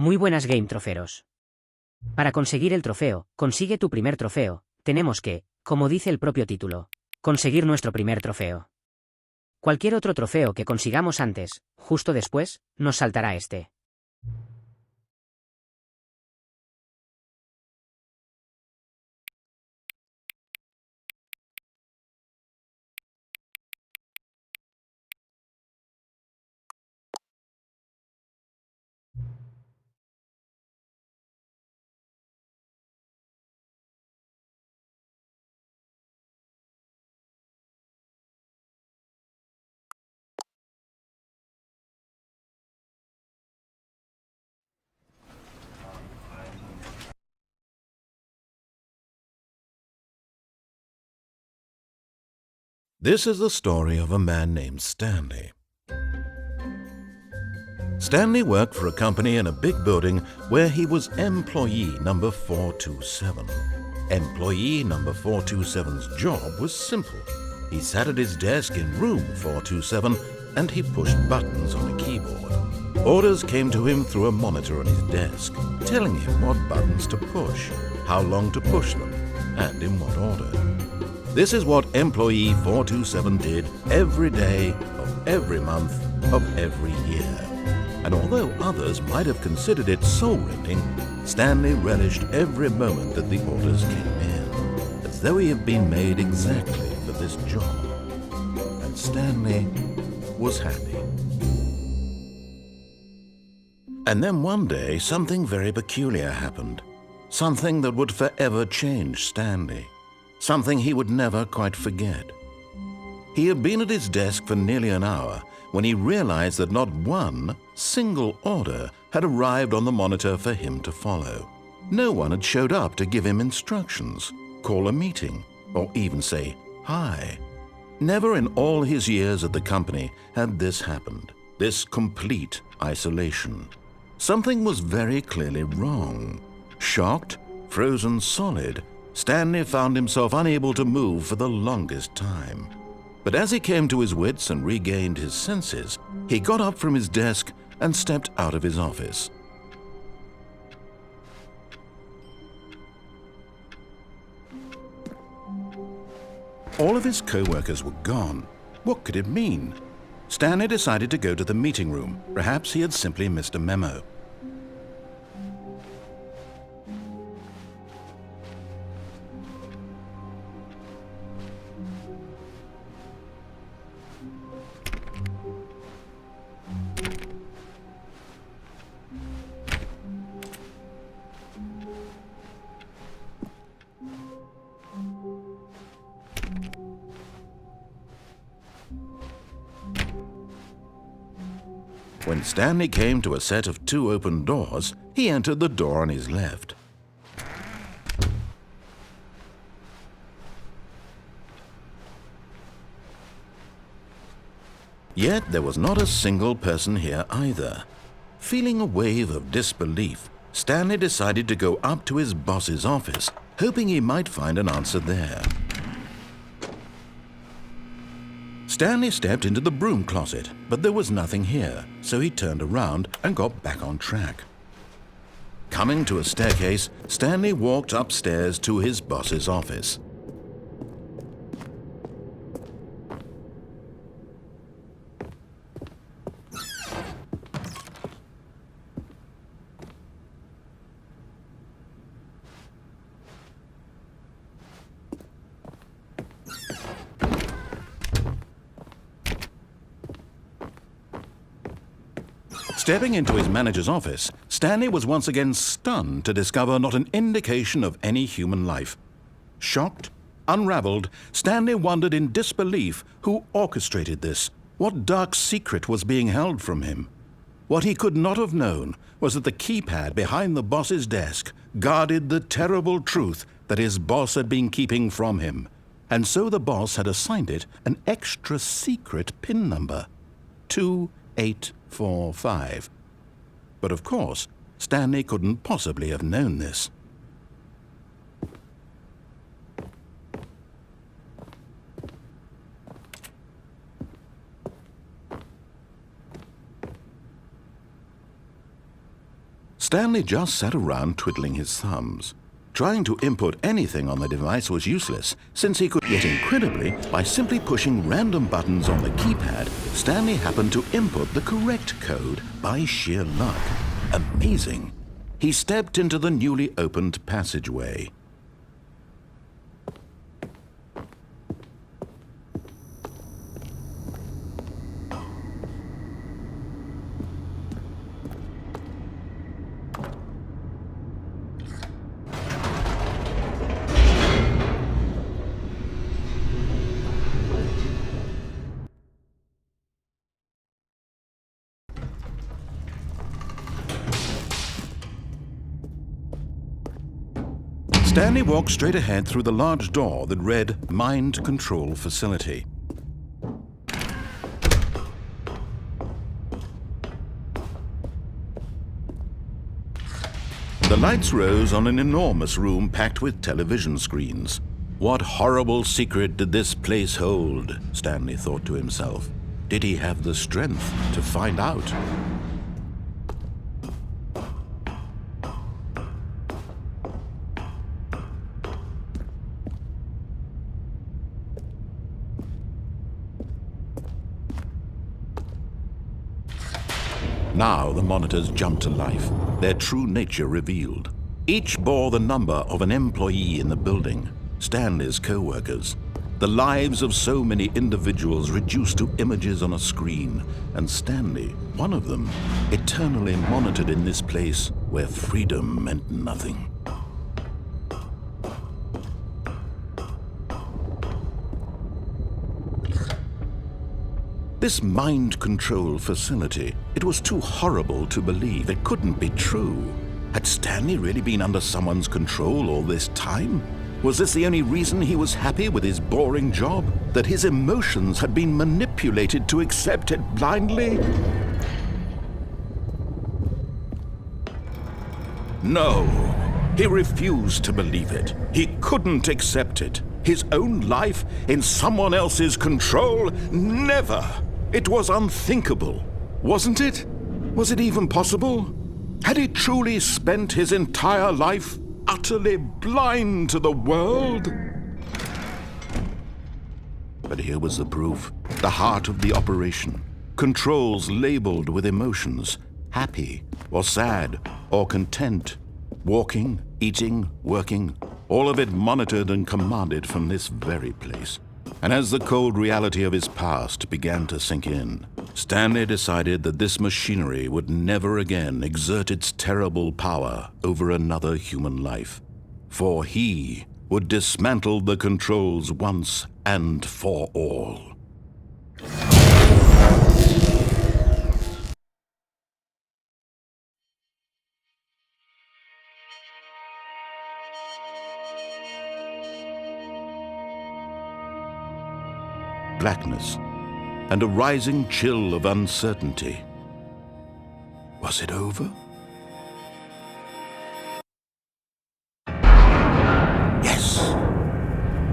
Muy buenas game troferos. Para conseguir el trofeo, consigue tu primer trofeo, tenemos que, como dice el propio título, conseguir nuestro primer trofeo. Cualquier otro trofeo que consigamos antes, justo después, nos saltará este. This is the story of a man named Stanley. Stanley worked for a company in a big building where he was employee number 427. Employee number 427's job was simple. He sat at his desk in room 427 and he pushed buttons on a keyboard. Orders came to him through a monitor on his desk, telling him what buttons to push, how long to push them, and in what order. This is what employee 427 did every day of every month of every year. And although others might have considered it soul-rending, Stanley relished every moment that the orders came in, as though he had been made exactly for this job. And Stanley was happy. And then one day, something very peculiar happened. Something that would forever change Stanley. Something he would never quite forget. He had been at his desk for nearly an hour when he realized that not one single order had arrived on the monitor for him to follow. No one had showed up to give him instructions, call a meeting, or even say hi. Never in all his years at the company had this happened, this complete isolation. Something was very clearly wrong. Shocked, frozen solid, Stanley found himself unable to move for the longest time. But as he came to his wits and regained his senses, he got up from his desk and stepped out of his office. All of his co-workers were gone. What could it mean? Stanley decided to go to the meeting room. Perhaps he had simply missed a memo. When Stanley came to a set of 2 open doors, he entered the door on his left. Yet there was not a single person here either. Feeling a wave of disbelief, Stanley decided to go up to his boss's office, hoping he might find an answer there. Stanley stepped into the broom closet, but there was nothing here, so he turned around and got back on track. Coming to a staircase, Stanley walked upstairs to his boss's office. Stepping into his manager's office, Stanley was once again stunned to discover not an indication of any human life. Shocked, unraveled, Stanley wondered in disbelief who orchestrated this, what dark secret was being held from him. What he could not have known was that the keypad behind the boss's desk guarded the terrible truth that his boss had been keeping from him, and so the boss had assigned it an extra secret PIN number, 2845. But of course, Stanley couldn't possibly have known this. Stanley just sat around twiddling his thumbs. Trying to input anything on the device was useless, since he could, yet incredibly, by simply pushing random buttons on the keypad, Stanley happened to input the correct code by sheer luck. Amazing! He stepped into the newly opened passageway. Stanley walked straight ahead through the large door that read Mind Control Facility. The lights rose on an enormous room packed with television screens. What horrible secret did this place hold? Stanley thought to himself. Did he have the strength to find out? Now the monitors jumped to life, their true nature revealed. Each bore the number of an employee in the building, Stanley's co-workers. The lives of so many individuals reduced to images on a screen, and Stanley, one of them, eternally monitored in this place where freedom meant nothing. This mind control facility, it was too horrible to believe. It couldn't be true. Had Stanley really been under someone's control all this time? Was this the only reason he was happy with his boring job? That his emotions had been manipulated to accept it blindly? No, he refused to believe it. He couldn't accept it. His own life in someone else's control? Never! It was unthinkable, wasn't it? Was it even possible? Had he truly spent his entire life utterly blind to the world? But here was the proof, the heart of the operation. Controls labeled with emotions, happy or sad or content, walking, eating, working, all of it monitored and commanded from this very place. And as the cold reality of his past began to sink in, Stanley decided that this machinery would never again exert its terrible power over another human life. For he would dismantle the controls once and for all. Blackness, and a rising chill of uncertainty. Was it over? Yes!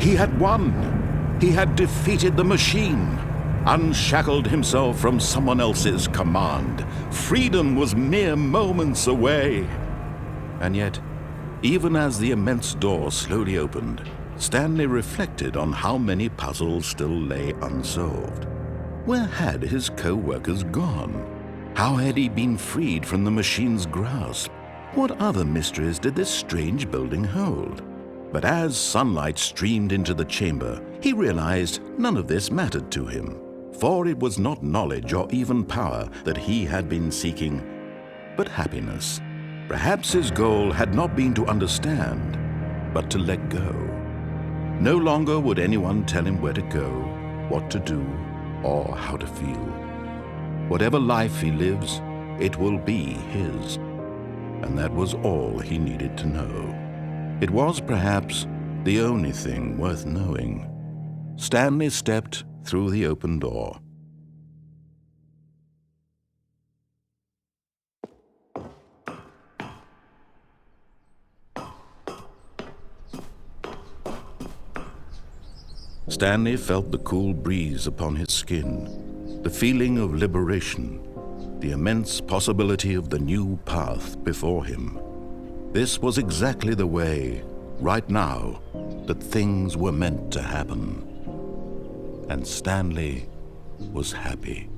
He had won! He had defeated the machine, unshackled himself from someone else's command. Freedom was mere moments away. And yet, even as the immense door slowly opened, Stanley reflected on how many puzzles still lay unsolved. Where had his co-workers gone? How had he been freed from the machine's grasp? What other mysteries did this strange building hold? But as sunlight streamed into the chamber, he realized none of this mattered to him, for it was not knowledge or even power that he had been seeking, but happiness. Perhaps his goal had not been to understand, but to let go. No longer would anyone tell him where to go, what to do, or how to feel. Whatever life he lives, it will be his. And that was all he needed to know. It was perhaps the only thing worth knowing. Stanley stepped through the open door. Stanley felt the cool breeze upon his skin, the feeling of liberation. the immense possibility of the new path before him. This was exactly the way, right now, that things were meant to happen. And Stanley was happy.